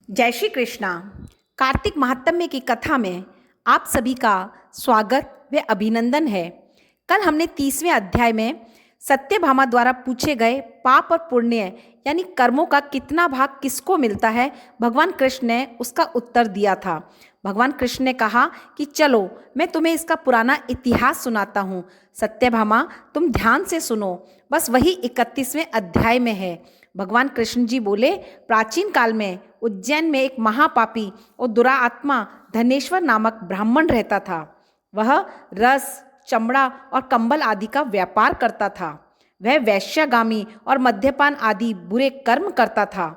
जय श्री कृष्णा। कार्तिक महात्म्य की कथा में आप सभी का स्वागत व अभिनंदन है। कल हमने 30वें अध्याय में सत्यभामा द्वारा पूछे गए पाप और पुण्य यानी कर्मों का कितना भाग किसको मिलता है, भगवान कृष्ण ने उसका उत्तर दिया था। भगवान कृष्ण ने कहा कि चलो मैं तुम्हें इसका पुराना इतिहास सुनाता हूँ। सत्यभामा तुम ध्यान से सुनो, बस वही 31वें अध्याय में है। भगवान कृष्ण जी बोले, प्राचीन काल में उज्जैन में एक महापापी और दुरात्मा धनेश्वर नामक ब्राह्मण रहता था। वह रस, चमड़ा और कंबल आदि का व्यापार करता था। वह वैश्यागामी और मद्यपान आदि बुरे कर्म करता था।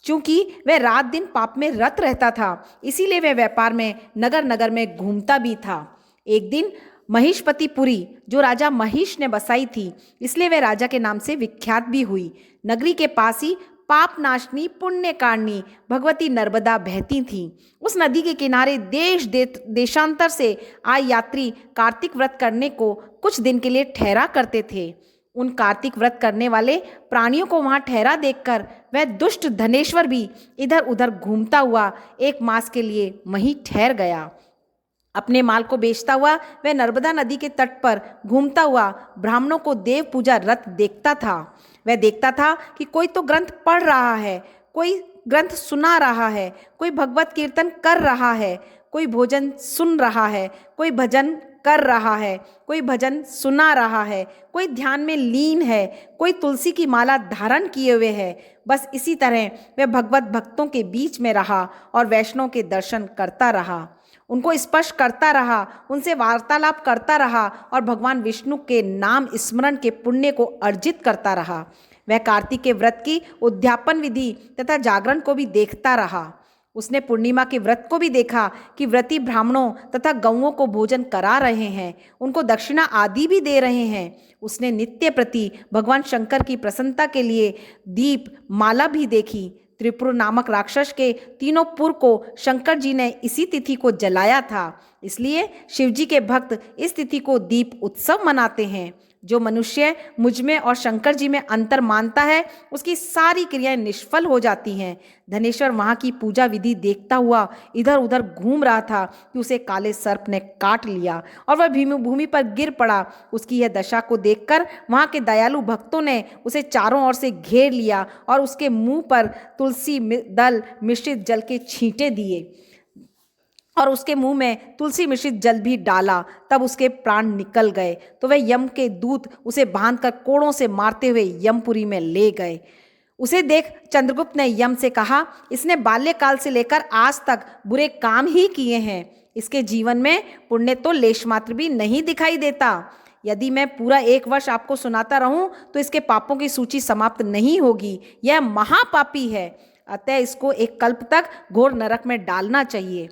चूंकि वह रात दिन पाप में रत रहता था, इसीलिए वह व्यापार में नगर नगर में घूमता भी था। एक दिन महिषपतिपुरी जो राजा महिष ने बसाई थी, इसलिए वह राजा के नाम से विख्यात भी हुई। नगरी के पास ही पाप नाशनी पुण्य कारणनी भगवती नर्मदा बहती थीं। उस नदी के किनारे देशांतर से आए यात्री कार्तिक व्रत करने को कुछ दिन के लिए ठहरा करते थे। उन कार्तिक व्रत करने वाले प्राणियों को वहां ठहरा देखकर वह दुष्ट धनेश्वर भी इधर उधर घूमता हुआ 1 मास के लिए वहीं ठहर गया। अपने माल को बेचता हुआ वह नर्मदा नदी के तट पर घूमता हुआ ब्राह्मणों को देव पूजा रत देखता था। वह देखता था कि कोई तो ग्रंथ पढ़ रहा है, कोई ग्रंथ सुना रहा है, कोई भगवत कीर्तन कर रहा है, कोई भोजन सुन रहा है, कोई भजन कर रहा है, कोई भजन सुना रहा है, कोई ध्यान में लीन है, कोई तुलसी की माला धारण किए हुए है। बस इसी तरह वह भगवत भक्तों के बीच में रहा और वैष्णव के दर्शन करता रहा, उनको स्पर्श करता रहा, उनसे वार्तालाप करता रहा और भगवान विष्णु के नाम स्मरण के पुण्य को अर्जित करता रहा। वह कार्तिक के व्रत की उद्यापन विधि तथा जागरण को भी देखता रहा। उसने पूर्णिमा के व्रत को भी देखा कि व्रती ब्राह्मणों तथा गौओं को भोजन करा रहे हैं, उनको दक्षिणा आदि भी दे रहे हैं। उसने नित्य प्रति भगवान शंकर की प्रसन्नता के लिए दीप माला भी देखी। त्रिपुर नामक राक्षस के 3 पुर को शंकर जी ने इसी तिथि को जलाया था, इसलिए शिवजी के भक्त इस तिथि को दीप उत्सव मनाते हैं। जो मनुष्य मुझ में और शंकर जी में अंतर मानता है, उसकी सारी क्रियाएं निष्फल हो जाती हैं। धनेश्वर वहाँ की पूजा विधि देखता हुआ इधर उधर घूम रहा था कि उसे काले सर्प ने काट लिया और वह भूमि पर गिर पड़ा। उसकी यह दशा को देखकर वहाँ के दयालु भक्तों ने उसे चारों ओर से घेर लिया और उसके मुंह पर तुलसी दल मिश्रित जल के छींटे दिए और उसके मुंह में तुलसी मिश्रित जल भी डाला। तब उसके प्राण निकल गए तो वह यम के दूत उसे बांधकर कोड़ों से मारते हुए यमपुरी में ले गए। उसे देख चंद्रगुप्त ने यम से कहा, इसने बाल्यकाल से लेकर आज तक बुरे काम ही किए हैं, इसके जीवन में पुण्य तो लेश मात्र भी नहीं दिखाई देता। यदि मैं पूरा 1 वर्ष आपको सुनाता रहूं तो इसके पापों की सूची समाप्त नहीं होगी। यह महापापी है, अतः इसको 1 कल्प तक घोर नरक में डालना चाहिए।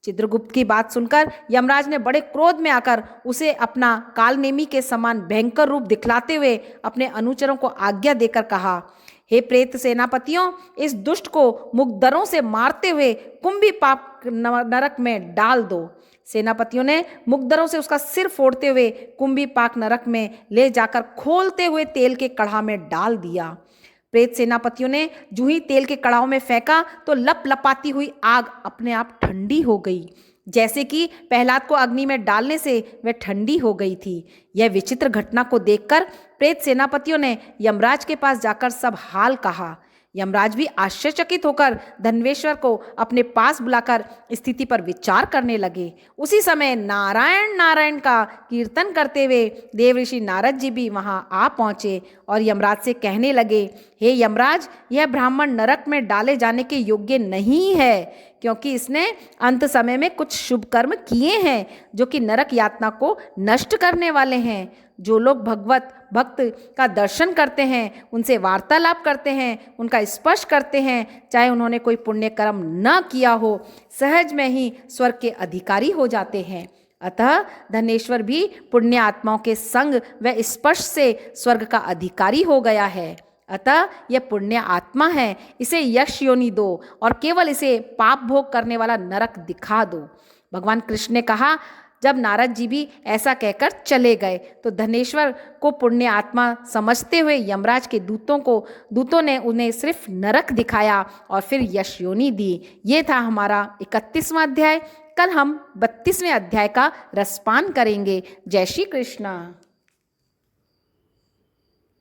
चित्रगुप्त की बात सुनकर यमराज ने बड़े क्रोध में आकर उसे अपना कालनेमी के समान भयंकर रूप दिखलाते हुए अपने अनुचरों को आज्ञा देकर कहा, हे प्रेत सेनापतियों, इस दुष्ट को मुकदरों से मारते हुए कुंभी पाप नरक में डाल दो। सेनापतियों ने मुकदरों से उसका सिर फोड़ते हुए कुंभी पाक नरक में ले जाकर खोलते हुए तेल के कढ़ा में डाल दिया। प्रेत सेनापतियों ने जूं ही तेल के कड़ाहों में फेंका तो लप लपाती हुई आग अपने आप ठंडी हो गई, जैसे कि प्रहलाद को अग्नि में डालने से वह ठंडी हो गई थी। यह विचित्र घटना को देखकर प्रेत सेनापतियों ने यमराज के पास जाकर सब हाल कहा। यमराज भी आश्चर्यचकित होकर धनवेश्वर को अपने पास बुलाकर स्थिति पर विचार करने लगे। उसी समय नारायण नारायण का कीर्तन करते हुए देव ऋषि नारद जी भी वहां आ पहुंचे और यमराज से कहने लगे, हे यमराज, यह ब्राह्मण नरक में डाले जाने के योग्य नहीं है, क्योंकि इसने अंत समय में कुछ शुभ कर्म किए हैं जो कि नरक यातना को नष्ट करने वाले हैं। जो लोग भगवत भक्त का दर्शन करते हैं, उनसे वार्तालाप करते हैं, उनका स्पर्श करते हैं, चाहे उन्होंने कोई पुण्य कर्म न किया हो, सहज में ही स्वर्ग के अधिकारी हो जाते हैं। अतः धनेश्वर भी पुण्य आत्माओं के संग व स्पर्श से स्वर्ग का अधिकारी हो गया है। अतः यह पुण्य आत्मा है, इसे यश योनि दो और केवल इसे पाप भोग करने वाला नरक दिखा दो। भगवान कृष्ण ने कहा, जब नारद जी भी ऐसा कहकर चले गए तो धनेश्वर को पुण्य आत्मा समझते हुए यमराज के दूतों ने उन्हें सिर्फ नरक दिखाया और फिर यश योनि दी। ये था हमारा 31वां अध्याय। कल हम 32वें अध्याय का रसपान करेंगे। जय श्री कृष्ण।